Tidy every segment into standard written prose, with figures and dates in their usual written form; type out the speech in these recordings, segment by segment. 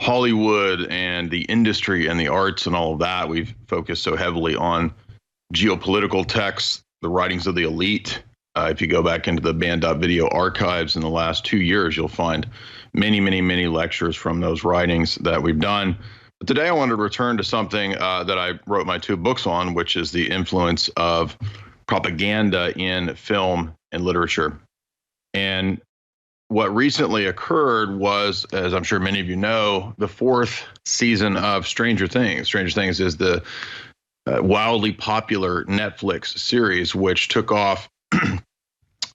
Hollywood and the industry and the arts and all of that, we've focused so heavily on geopolitical texts, the writings of the elite. If you go back into the band.video archives in the last 2 years, you'll find many, many, many lectures from those writings that we've done. But today I wanted to return to something that I wrote my 2 books on, which is the influence of propaganda in film and literature. And what recently occurred was, as I'm sure many of you know, the 4th season of Stranger Things. Stranger Things is the wildly popular Netflix series, which took off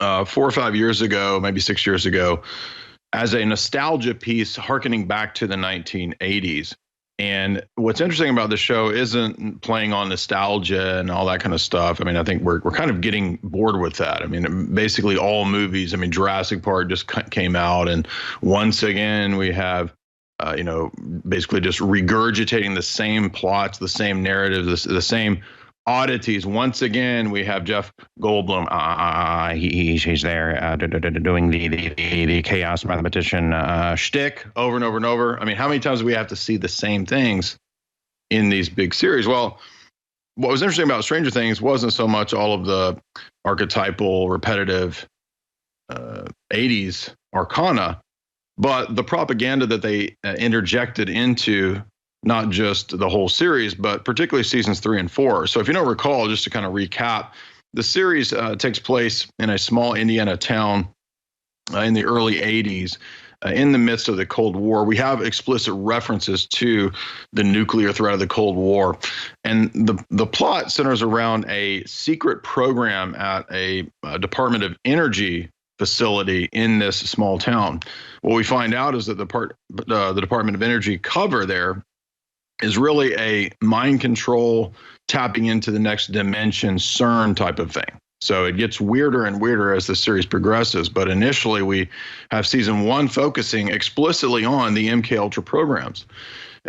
4 or 5 years ago, maybe 6 years ago, as a nostalgia piece harkening back to the 1980s. And what's interesting about the show isn't playing on nostalgia and all that kind of stuff. I mean, I think we're kind of getting bored with that. I mean, basically all movies. I mean, Jurassic Park just came out, and once again we have, basically just regurgitating the same plots, the same narratives, the same oddities. Once again, we have Jeff Goldblum. He's there doing the chaos mathematician shtick over and over and over. I mean, how many times do we have to see the same things in these big series? Well, what was interesting about Stranger Things wasn't so much all of the archetypal, repetitive 80s arcana, but the propaganda that they interjected into not just the whole series, but particularly seasons 3 and 4. So if you don't recall, just to kind of recap, the series takes place in a small Indiana town in the early 80s, in the midst of the Cold War. We have explicit references to the nuclear threat of the Cold War. And the plot centers around a secret program at a Department of Energy facility in this small town. What we find out is that the Department of Energy cover there is really a mind control, tapping into the next dimension, CERN type of thing. So it gets weirder and weirder as the series progresses. But initially, we have season 1 focusing explicitly on the MK Ultra programs.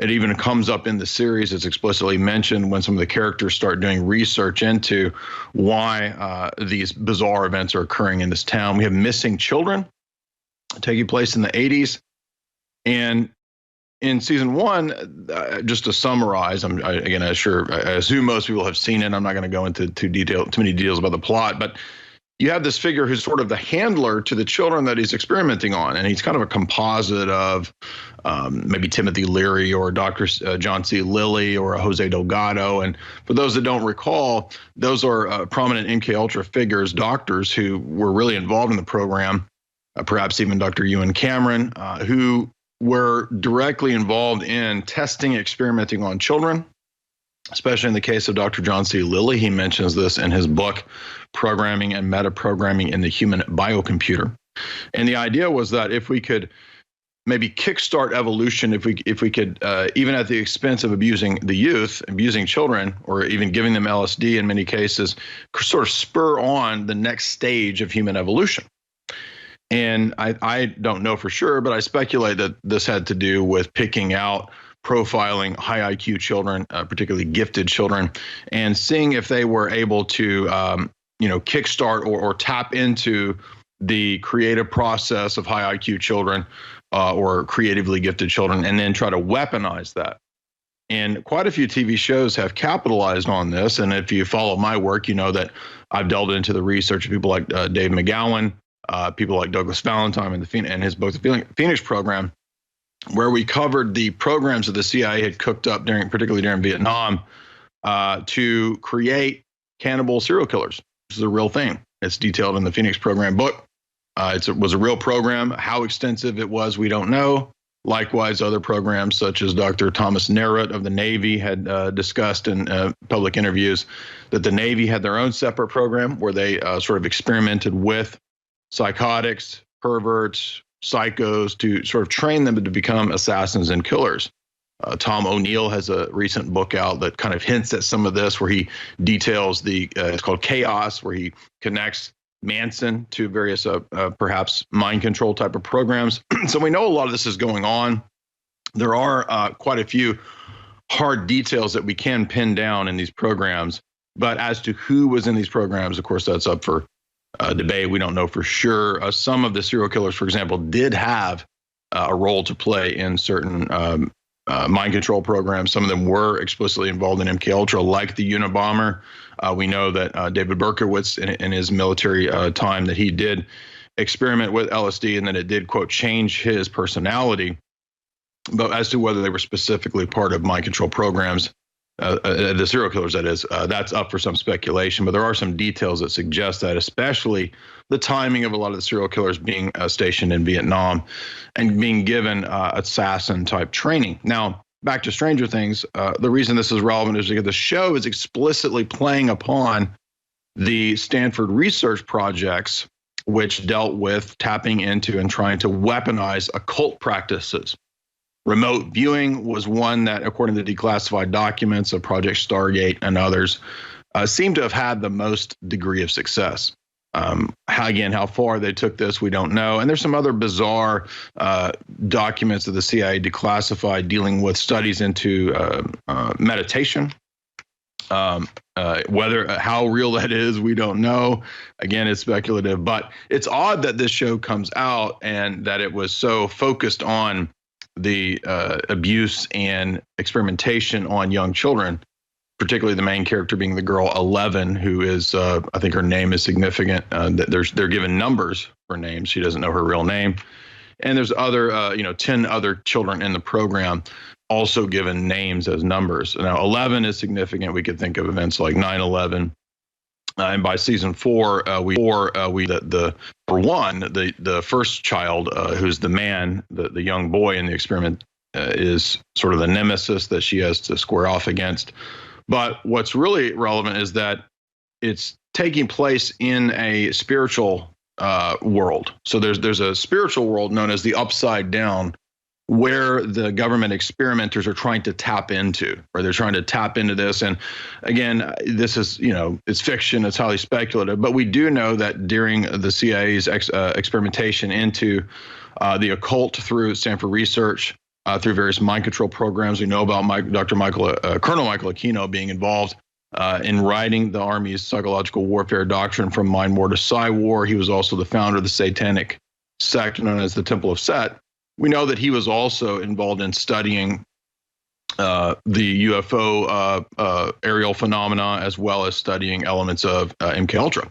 It even comes up in the series. It's explicitly mentioned when some of the characters start doing research into why these bizarre events are occurring in this town. We have missing children taking place in the 80s. And in season 1, just to summarize, I assume most people have seen it. I'm not going to go into too many details about the plot, but you have this figure who's sort of the handler to the children that he's experimenting on, and he's kind of a composite of maybe Timothy Leary or Dr. John C. Lilly or Jose Delgado. And for those that don't recall, those are prominent MK Ultra figures, doctors who were really involved in the program, perhaps even Dr. Ewan Cameron, who were directly involved in testing, experimenting on children, especially in the case of Dr. John C. Lilly. He mentions this in his book, Programming and Metaprogramming in the Human Biocomputer. And the idea was that if we could maybe kickstart evolution, if we could, even at the expense of abusing the youth, abusing children, or even giving them LSD in many cases, sort of spur on the next stage of human evolution. And I don't know for sure, but I speculate that this had to do with picking out, profiling high IQ children, particularly gifted children, and seeing if they were able to, kickstart or tap into the creative process of high IQ children or creatively gifted children, and then try to weaponize that. And quite a few TV shows have capitalized on this. And if you follow my work, you know that I've delved into the research of people like Dave McGowan, people like Douglas Valentine and his book, The Phoenix Program, where we covered the programs that the CIA had cooked up particularly during Vietnam, to create cannibal serial killers. This is a real thing. It's detailed in the Phoenix Program book. It was a real program. How extensive it was, we don't know. Likewise, other programs such as Dr. Thomas Nerut of the Navy had discussed in public interviews that the Navy had their own separate program where they sort of experimented with psychotics, perverts, psychos to sort of train them to become assassins and killers. Tom O'Neill has a recent book out that kind of hints at some of this, where he details it's called Chaos, where he connects Manson to various perhaps mind control type of programs. So we know a lot of this is going on. There are quite a few hard details that we can pin down in these programs, but as to who was in these programs, of course, that's up for debate. We don't know for sure. Some of the serial killers, for example, did have a role to play in certain mind control programs. Some of them were explicitly involved in MKUltra, like the Unabomber. We know that David Berkowitz, in his military time, that he did experiment with LSD, and that it did, quote, change his personality. But as to whether they were specifically part of mind control programs, the serial killers, that is, that's up for some speculation. But there are some details that suggest that, especially the timing of a lot of the serial killers being stationed in Vietnam and being given assassin type training. Now, back to Stranger Things, the reason this is relevant is because the show is explicitly playing upon the Stanford research projects, which dealt with tapping into and trying to weaponize occult practices. Remote viewing was one that, according to declassified documents of Project Stargate and others, seemed to have had the most degree of success. How far they took this, we don't know. And there's some other bizarre documents that the CIA declassified dealing with studies into meditation. How real that is, we don't know. Again, it's speculative, but it's odd that this show comes out and that it was so focused on the abuse and experimentation on young children, particularly the main character being the girl 11, who is, I think her name is significant. They're given numbers for names. She doesn't know her real name. And there's other, 10 other children in the program also given names as numbers. Now, 11 is significant. We could think of events like 9/11. And by season 4, the first child, who's the man, the young boy in the experiment, is sort of the nemesis that she has to square off against. But what's really relevant is that it's taking place in a spiritual world. So there's a spiritual world known as the Upside Down, where the government experimenters are trying to tap into, or they're trying to tap into this. And again, this is, it's fiction, it's highly speculative, but we do know that during the CIA's experimentation into the occult through Stanford research, through various mind control programs, we know about Colonel Michael Aquino being involved in writing the Army's psychological warfare doctrine, From Mind War to Psy War. He was also the founder of the Satanic sect known as the Temple of Set. We know that he was also involved in studying the UFO aerial phenomena, as well as studying elements of MKUltra.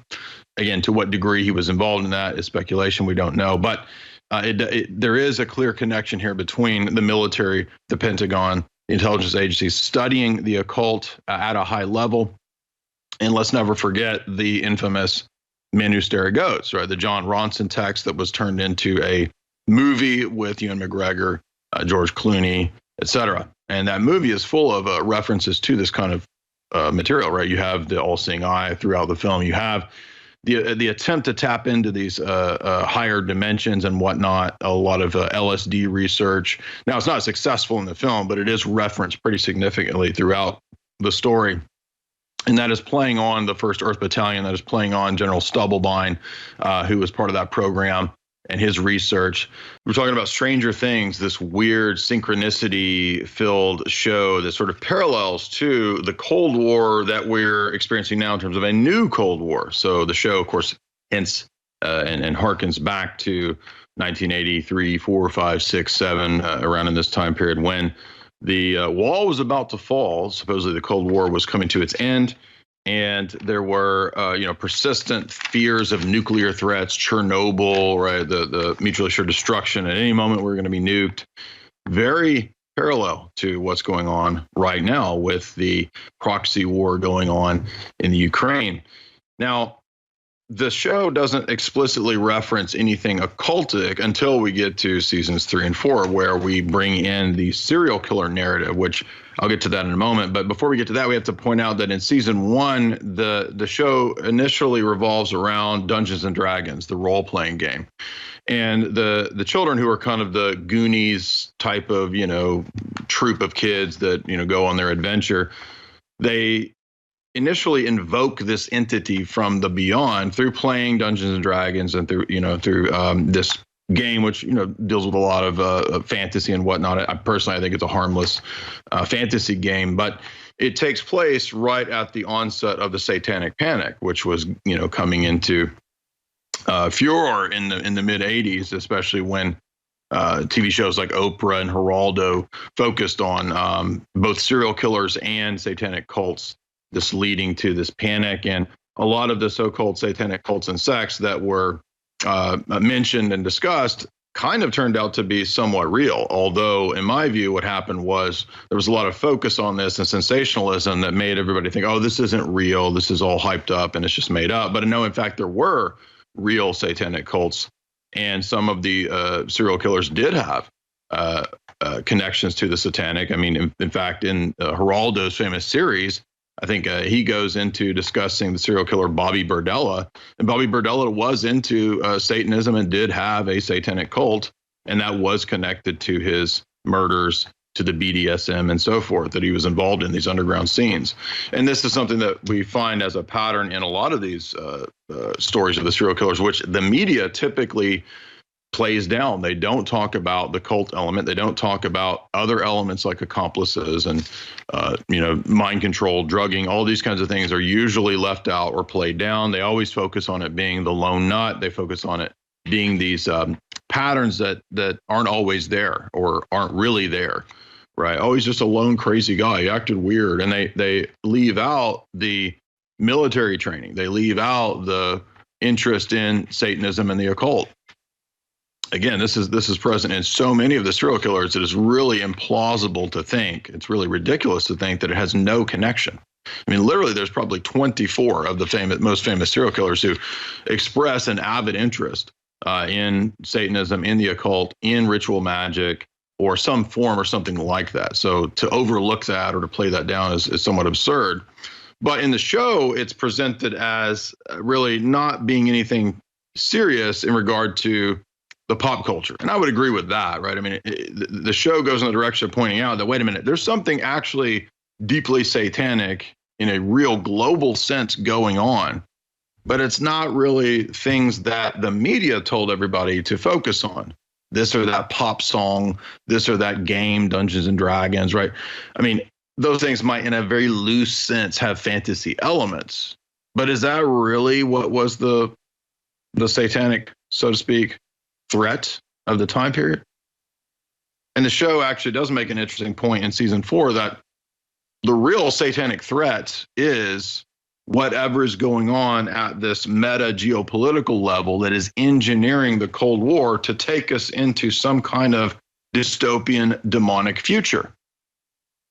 Again, to what degree he was involved in that is speculation. We don't know. But there is a clear connection here between the military, the Pentagon, the intelligence agencies studying the occult at a high level. And let's never forget the infamous Men Who Stare at Goats, right? The John Ronson text that was turned into a movie with Ewan McGregor, George Clooney, etc. And that movie is full of references to this kind of material, right? You have the all-seeing eye throughout the film. You have the attempt to tap into these higher dimensions and whatnot. A lot of LSD research. Now, it's not successful in the film, but it is referenced pretty significantly throughout the story. And that is playing on the 1st Earth Battalion. That is playing on General Stubblebine, who was part of that program, and his research. We're talking about Stranger Things, this weird synchronicity-filled show that sort of parallels to the Cold War that we're experiencing now in terms of a new Cold War. So the show, of course, hints and harkens back to 1983, 4, 5, 6, 7, around in this time period when the wall was about to fall. Supposedly the Cold War was coming to its end. And there were, persistent fears of nuclear threats, Chernobyl, right? The mutually assured destruction. At any moment, we're going to be nuked. Very parallel to what's going on right now with the proxy war going on in the Ukraine. Now, the show doesn't explicitly reference anything occultic until we get to seasons 3 and 4, where we bring in the serial killer narrative, which I'll get to that in a moment. But before we get to that, we have to point out that in season 1, the show initially revolves around Dungeons and Dragons, the role-playing game. And the children, who are kind of the Goonies type of, troop of kids that, go on their adventure, they initially invoke this entity from the beyond through playing Dungeons and Dragons and through this game, which deals with a lot of fantasy and whatnot. I think it's a harmless fantasy game, but it takes place right at the onset of the Satanic Panic, which was coming into furor in the mid '80s, especially when TV shows like Oprah and Geraldo focused on both serial killers and satanic cults, this leading to this panic. And a lot of the so-called satanic cults and sects that were mentioned and discussed kind of turned out to be somewhat real. Although, in my view, what happened was there was a lot of focus on this and sensationalism that made everybody think, oh, this isn't real. This is all hyped up and it's just made up. But no, in fact, there were real satanic cults. And some of the serial killers did have connections to the satanic. I mean, in fact, in Geraldo's famous series, I think he goes into discussing the serial killer Bobby Berdella. And Bobby Berdella was into Satanism and did have a satanic cult. And that was connected to his murders, to the BDSM and so forth, that he was involved in these underground scenes. And this is something that we find as a pattern in a lot of these stories of the serial killers, which the media typically plays down. They don't talk about the cult element. They don't talk about other elements like accomplices and, mind control, drugging. All these kinds of things are usually left out or played down. They always focus on it being the lone nut. They focus on it being these patterns that aren't always there or aren't really there. Right. Oh, he's just a lone crazy guy. He acted weird. And they leave out the military training. They leave out the interest in Satanism and the occult. Again, this is present in so many of the serial killers. It is really implausible to think. It's really ridiculous to think that it has no connection. I mean, literally, there's probably 24 of the most famous serial killers who express an avid interest in Satanism, in the occult, in ritual magic, or some form or something like that. So to overlook that or to play that down is somewhat absurd. But in the show, it's presented as really not being anything serious in regard to the pop culture. And I would agree with that, right? I mean, the show goes in the direction of pointing out that, wait a minute, there's something actually deeply satanic in a real global sense going on, but it's not really things that the media told everybody to focus on. This or that pop song, this or that game, Dungeons and Dragons, right? I mean, those things might, in a very loose sense, have fantasy elements. But is that really what was the satanic, so to speak, threat of the time period? And the show actually does make an interesting point in season 4 that the real satanic threat is whatever is going on at this meta geopolitical level that is engineering the Cold War to take us into some kind of dystopian demonic future.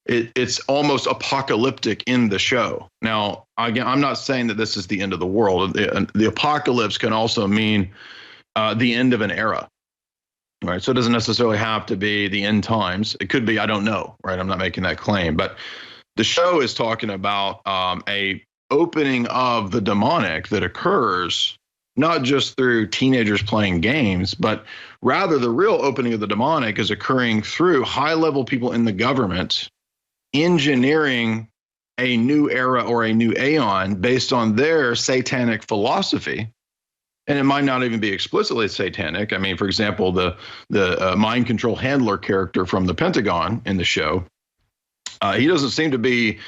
It's almost apocalyptic in the show. Now, again, I'm not saying that this is the end of the world. The apocalypse can also mean the end of an era, right? So it doesn't necessarily have to be the end times. It could be, I don't know, right? I'm not making that claim. But the show is talking about a opening of the demonic that occurs not just through teenagers playing games, but rather the real opening of the demonic is occurring through high-level people in the government engineering a new era or a new aeon based on their satanic philosophy. And it might not even be explicitly satanic. I mean, for example, the mind control handler character from the Pentagon in the show, he doesn't seem to be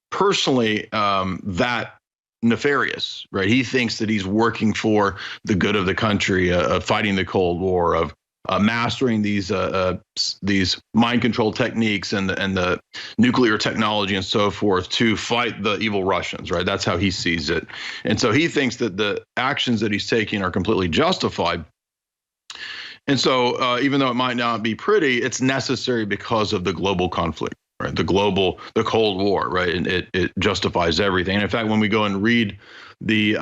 personally that nefarious, right? He thinks that he's working for the good of the country, of fighting the Cold War, of mastering these mind control techniques and the nuclear technology and so forth to fight the evil Russians, right? That's how he sees it. And so he thinks that the actions that he's taking are completely justified. And so even though it might not be pretty, it's necessary because of the global conflict. Right, the Cold War, right, and it justifies everything. And in fact, when we go and read the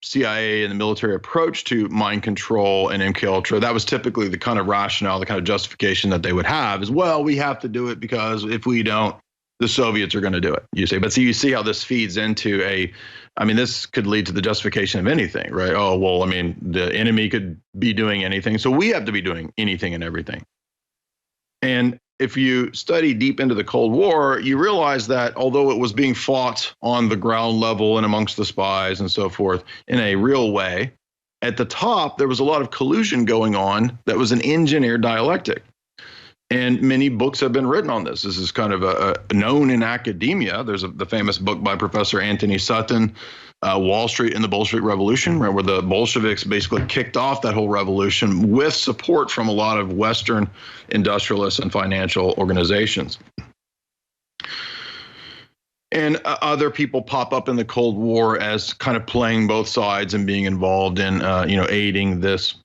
CIA and the military approach to mind control and MK Ultra, that was typically the kind of rationale, the kind of justification that they would have is, well, we have to do it because if we don't, the Soviets are going to do it. You say, but so you see how this feeds into this could lead to the justification of anything, right? Oh, well, I mean, the enemy could be doing anything, so we have to be doing anything and everything. And if you study deep into the Cold War, you realize that although it was being fought on the ground level and amongst the spies and so forth in a real way, at the top, there was a lot of collusion going on that was an engineered dialectic. And many books have been written on this. This is kind of a known in academia. There's the famous book by Professor Anthony Sutton, Wall Street and the Bolshevik Revolution, where the Bolsheviks basically kicked off that whole revolution with support from a lot of Western industrialists and financial organizations. And other people pop up in the Cold War as kind of playing both sides and being involved in, aiding this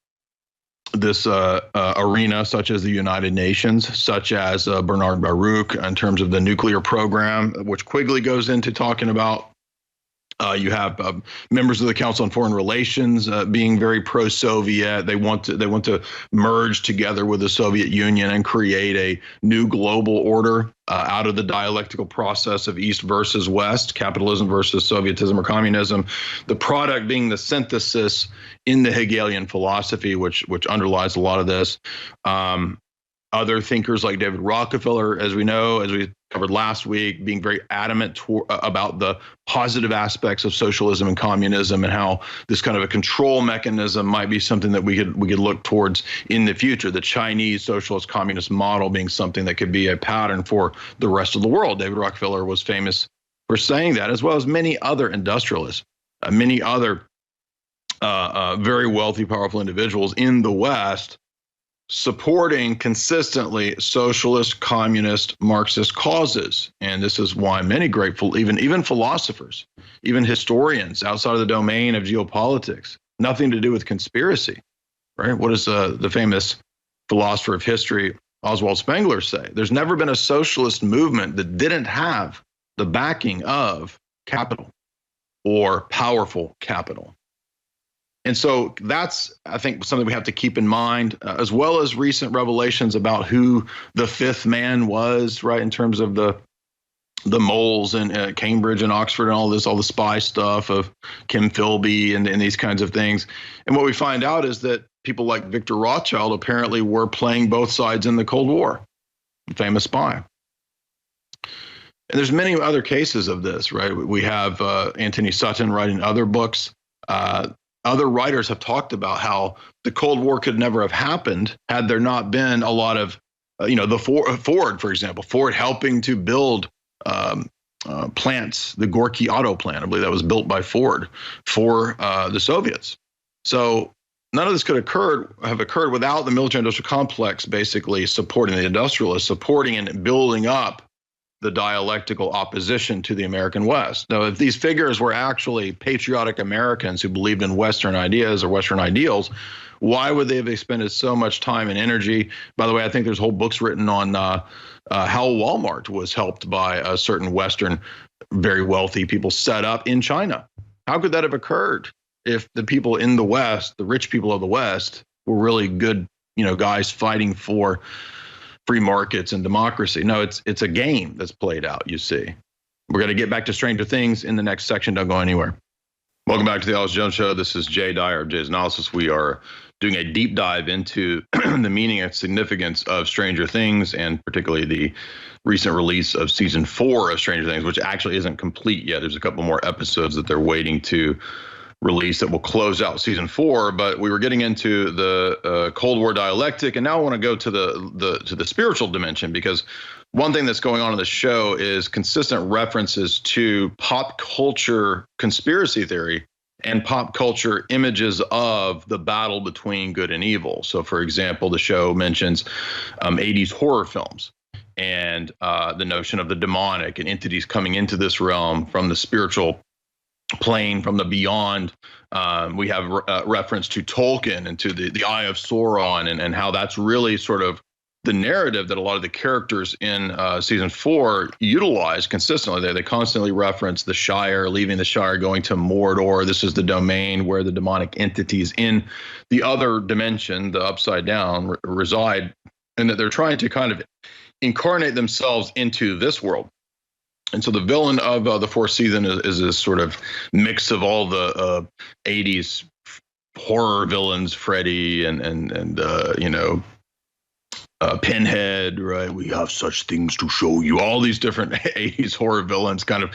arena, such as the United Nations, such as Bernard Baruch in terms of the nuclear program, which Quigley goes into talking about. You have members of the Council on Foreign Relations being very pro-Soviet. They want to merge together with the Soviet Union and create a new global order out of the dialectical process of East versus West, capitalism versus Sovietism or communism. The product being the synthesis in the Hegelian philosophy, which underlies a lot of this. Other thinkers like David Rockefeller, as we know, as we covered last week, being very adamant about the positive aspects of socialism and communism, and how this kind of a control mechanism might be something that we could look towards in the future. The Chinese socialist communist model being something that could be a pattern for the rest of the world. David Rockefeller was famous for saying that, as well as many other industrialists, many other very wealthy, powerful individuals in the West, supporting consistently socialist, communist, Marxist causes. And this is why many great, even philosophers, even historians outside of the domain of geopolitics, nothing to do with conspiracy, right? What does the famous philosopher of history, Oswald Spengler, say? There's never been a socialist movement that didn't have the backing of capital or powerful capital. And so that's, I think, something we have to keep in mind, as well as recent revelations about who the fifth man was, right, in terms of the moles in Cambridge and Oxford and all the spy stuff of Kim Philby and these kinds of things. And what we find out is that people like Victor Rothschild apparently were playing both sides in the Cold War, the famous spy. And there's many other cases of this, right? We have Anthony Sutton writing other books. Other writers have talked about how the Cold War could never have happened had there not been a lot of, Ford, for example, Ford helping to build plants, the Gorky auto plant, I believe that was built by Ford for the Soviets. So none of this could have occurred without the military-industrial complex basically supporting the industrialists, supporting and building up the dialectical opposition to the American West. Now, if these figures were actually patriotic Americans who believed in Western ideas or Western ideals, why would they have expended so much time and energy? By the way, I think there's whole books written on how Walmart was helped by a certain Western, very wealthy people set up in China. How could that have occurred if the people in the West, the rich people of the West, were really good, guys fighting for free markets and democracy? No, it's a game that's played out, you see. We're going to get back to Stranger Things in the next section. Don't go anywhere. Welcome back to the Alex Jones Show. This is Jay Dyer of Jay's Analysis. We are doing a deep dive into the meaning and significance of Stranger Things, and particularly the recent release of season 4 of Stranger Things, which actually isn't complete yet. There's a couple more episodes that they're waiting to release that will close out season 4. But we were getting into the Cold War dialectic, and now I want to go to the spiritual dimension, because one thing that's going on in the show is consistent references to pop culture conspiracy theory and pop culture images of the battle between good and evil. So, for example, the show mentions 80s horror films and the notion of the demonic and entities coming into this realm from the spiritual plane, from the beyond. We have reference to Tolkien and to the Eye of Sauron, and how that's really sort of the narrative that a lot of the characters in season 4 utilize consistently. They constantly reference the Shire, leaving the Shire, going to Mordor. This is the domain where the demonic entities in the other dimension, the Upside Down, reside, and that they're trying to kind of incarnate themselves into this world. And so the villain of the 4th season is this sort of mix of all the 80s horror villains, Freddy and Pinhead, right? We have such things to show you. All these different 80s horror villains kind of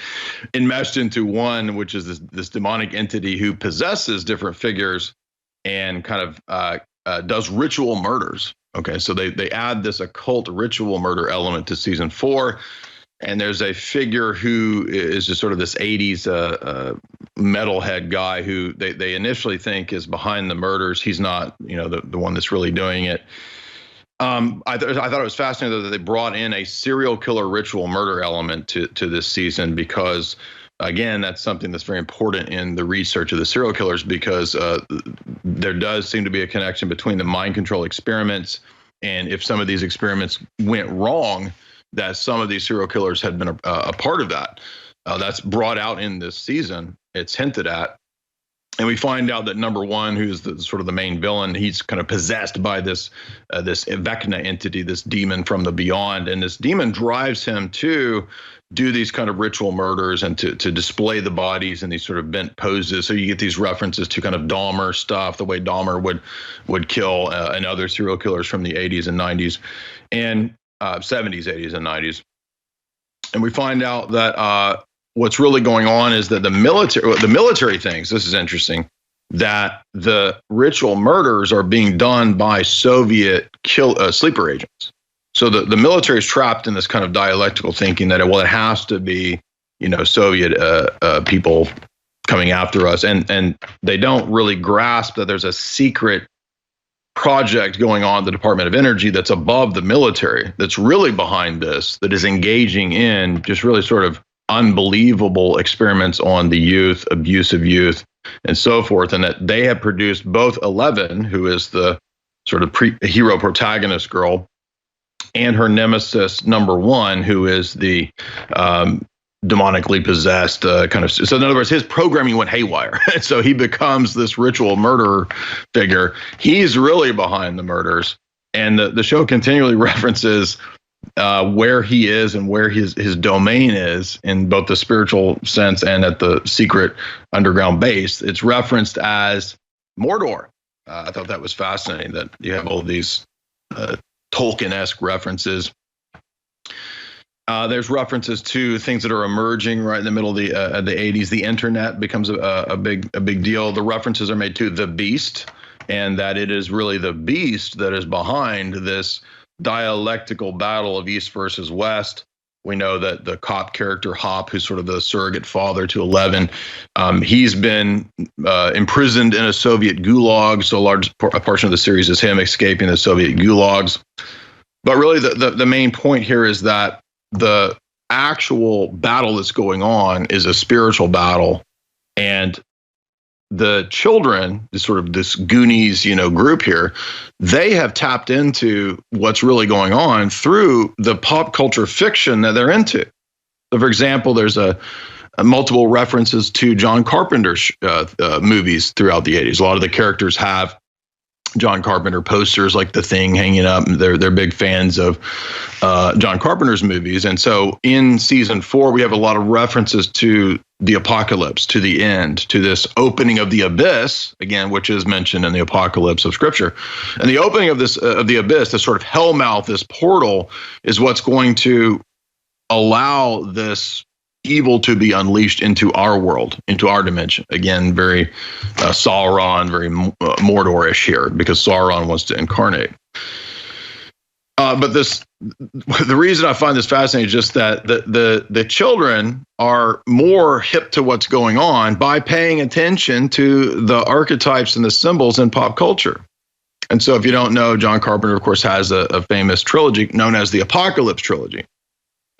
enmeshed into one, which is this demonic entity who possesses different figures and kind of does ritual murders Okay, so they add this occult ritual murder element to season 4. And there's a figure who is just sort of this 80s metalhead guy who they initially think is behind the murders. He's not, the one that's really doing it. I thought it was fascinating that they brought in a serial killer ritual murder element to this season because, again, that's something that's very important in the research of the serial killers because there does seem to be a connection between the mind control experiments and if some of these experiments went wrong, that some of these serial killers had been a part of that. That's brought out in this season. It's hinted at. And we find out that number one, who's the sort of the main villain, he's kind of possessed by this Vecna entity, this demon from the beyond. And this demon drives him to do these kind of ritual murders and to display the bodies in these sort of bent poses. So you get these references to kind of Dahmer stuff, the way Dahmer would kill and other serial killers from the 80s and 90s and 70s, 80s, and 90s. And we find out that what's really going on is that the military things, this is interesting, that the ritual murders are being done by Soviet sleeper agents. So the military is trapped in this kind of dialectical thinking that, well, it has to be, Soviet people coming after us. And they don't really grasp that there's a secret project going on at the Department of Energy that's above the military, that's really behind this, that is engaging in just really sort of unbelievable experiments on the youth, abuse of youth, and so forth. And that they have produced both 11, who is the sort of hero protagonist girl, and her nemesis number 1, who is the demonically possessed kind of. So in other words, his programming went haywire. So he becomes this ritual murderer figure. He's really behind the murders. And the show continually references where he is and where his domain is in both the spiritual sense and at the secret underground base. It's referenced as Mordor. I thought that was fascinating that you have all these Tolkien-esque references. There's references to things that are emerging right in the middle of the 80s. The internet becomes a big deal. The references are made to the beast, and that it is really the beast that is behind this dialectical battle of East versus West. We know that the cop character Hop, who's sort of the surrogate father to 11, he's been imprisoned in a Soviet gulag. So a large portion of the series is him escaping the Soviet gulags. But really, the main point here is that the actual battle that's going on is a spiritual battle, and the children, this Goonies, group here, they have tapped into what's really going on through the pop culture fiction that they're into. So, for example, there's a multiple references to John Carpenter's movies throughout the 80s. A lot of the characters have John Carpenter posters like The Thing hanging up. They're big fans of John Carpenter's movies. And so in season 4, we have a lot of references to the apocalypse, to the end, to this opening of the abyss, again, which is mentioned in the Apocalypse of Scripture. And the opening of this of the abyss, this sort of hell mouth, this portal, is what's going to allow this evil to be unleashed into our world, into our dimension. Again, very Sauron, very Mordorish here, because Sauron wants to incarnate. But the reason I find this fascinating is just that the children are more hip to what's going on by paying attention to the archetypes and the symbols in pop culture. And so if you don't know, John Carpenter, of course, has a famous trilogy known as the Apocalypse trilogy.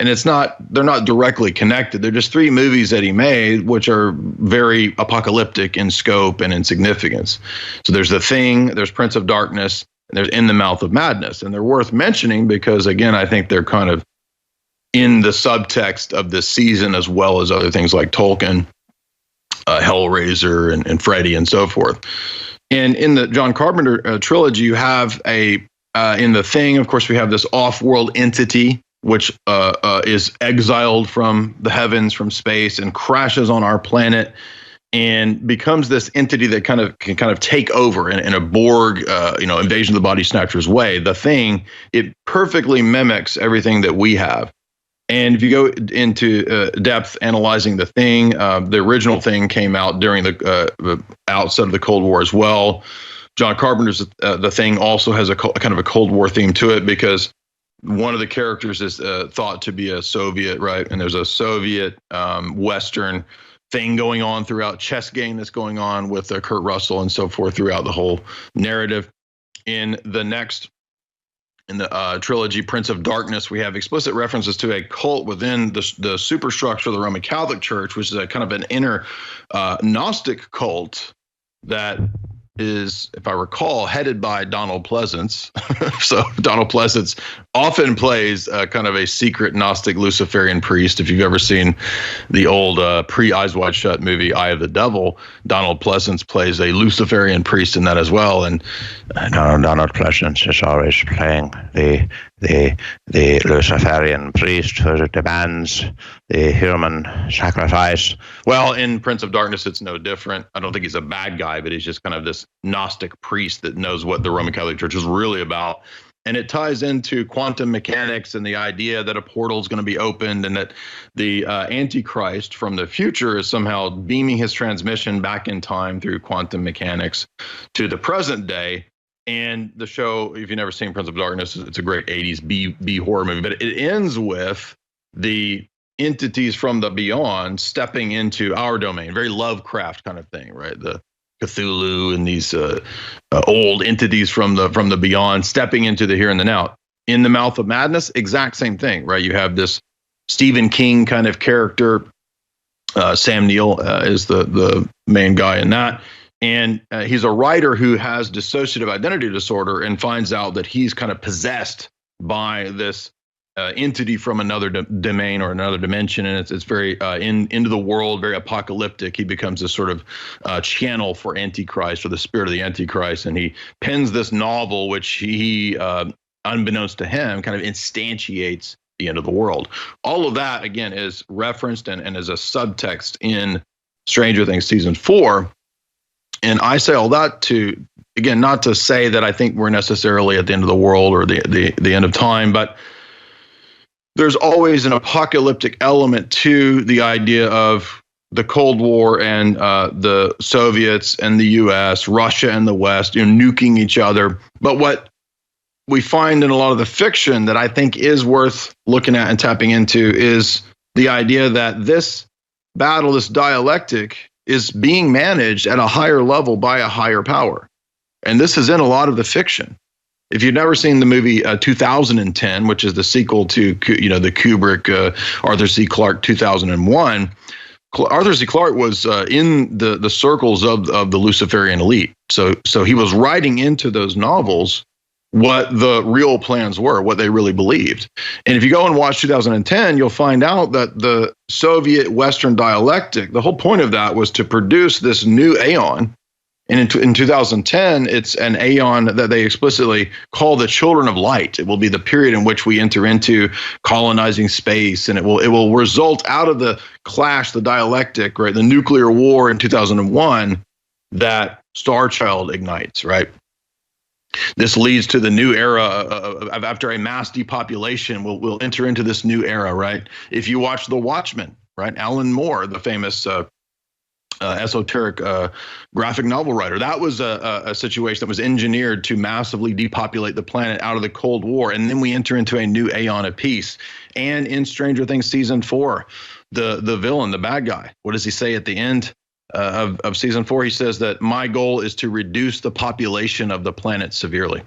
And they're not directly connected. They're just 3 movies that he made, which are very apocalyptic in scope and in significance. So there's The Thing, there's Prince of Darkness, and there's In the Mouth of Madness. And they're worth mentioning because, again, I think they're kind of in the subtext of this season, as well as other things like Tolkien, Hellraiser, and Freddy, and so forth. And in the John Carpenter trilogy, you have in The Thing, of course, we have this off-world entity which is exiled from the heavens, from space, and crashes on our planet and becomes this entity that can take over in a Borg, invasion of the body snatchers way. The Thing, it perfectly mimics everything that we have. And if you go into depth analyzing The Thing, the original Thing came out during the outset of the Cold War as well. John Carpenter's The Thing also has a kind of a Cold War theme to it, because one of the characters is thought to be a Soviet, right? And there's a Soviet Western thing going on throughout, chess game that's going on with Kurt Russell and so forth throughout the whole narrative. In the trilogy Prince of Darkness, we have explicit references to a cult within the superstructure of the Roman Catholic Church, which is a kind of an inner Gnostic cult that is, if I recall, headed by Donald Pleasance. So Donald Pleasance often plays kind of a secret Gnostic Luciferian priest. If you've ever seen the old pre-Eyes Wide Shut movie, Eye of the Devil, Donald Pleasance plays a Luciferian priest in that as well. And Donald Pleasance is always playing the Luciferian priest who demands the human sacrifice. Well, in Prince of Darkness, it's no different. I don't think he's a bad guy, but he's just kind of this Gnostic priest that knows what the Roman Catholic Church is really about. And it ties into quantum mechanics and the idea that a portal is going to be opened, and that the Antichrist from the future is somehow beaming his transmission back in time through quantum mechanics to the present day. And the show, if you've never seen Prince of Darkness, it's a great 80s B horror movie, but it ends with the entities from the beyond stepping into our domain, very Lovecraft kind of thing, right? The Cthulhu and these old entities from the beyond stepping into the here and the now. In The Mouth of Madness, exact same thing, right? You have this Stephen King kind of character. Sam Neill is the main guy in that. And he's a writer who has dissociative identity disorder and finds out that he's kind of possessed by this entity from another domain or another dimension, and it's very into the world, very apocalyptic. He becomes this sort of channel for Antichrist, or the spirit of the Antichrist, and he pens this novel, which he unbeknownst to him, kind of instantiates the end of the world. All of that, again, is referenced and is a subtext in Stranger Things season 4. And I say all that to, again, not to say that I think we're necessarily at the end of the world or the end of time, but there's always an apocalyptic element to the idea of the Cold War and the Soviets and the U.S., Russia and the West, nuking each other. But what we find in a lot of the fiction that I think is worth looking at and tapping into is the idea that this battle, this dialectic, is being managed at a higher level by a higher power. And this is in a lot of the fiction. If you've never seen the movie 2010, which is the sequel to the Kubrick Arthur C. Clarke 2001, Arthur C. Clarke was in the circles of the Luciferian elite. So he was writing into those novels what the real plans were, what they really believed. And if you go and watch 2010, you'll find out that the Soviet Western dialectic, the whole point of that was to produce this new aeon. And in 2010, it's an aeon that they explicitly call the children of light. It will be the period in which we enter into colonizing space, and it will result out of the clash, the dialectic, right, the nuclear war in 2001 that Star Child ignites, right? This leads to the new era of after a mass depopulation, we'll enter into this new era, right? If you watch The Watchmen, right, Alan Moore, the famous esoteric graphic novel writer, that was a situation that was engineered to massively depopulate the planet out of the Cold War, and then we enter into a new aeon of peace. And in Stranger Things season 4, the villain, the bad guy, what does he say at the end of season 4? He says that my goal is to reduce the population of the planet severely.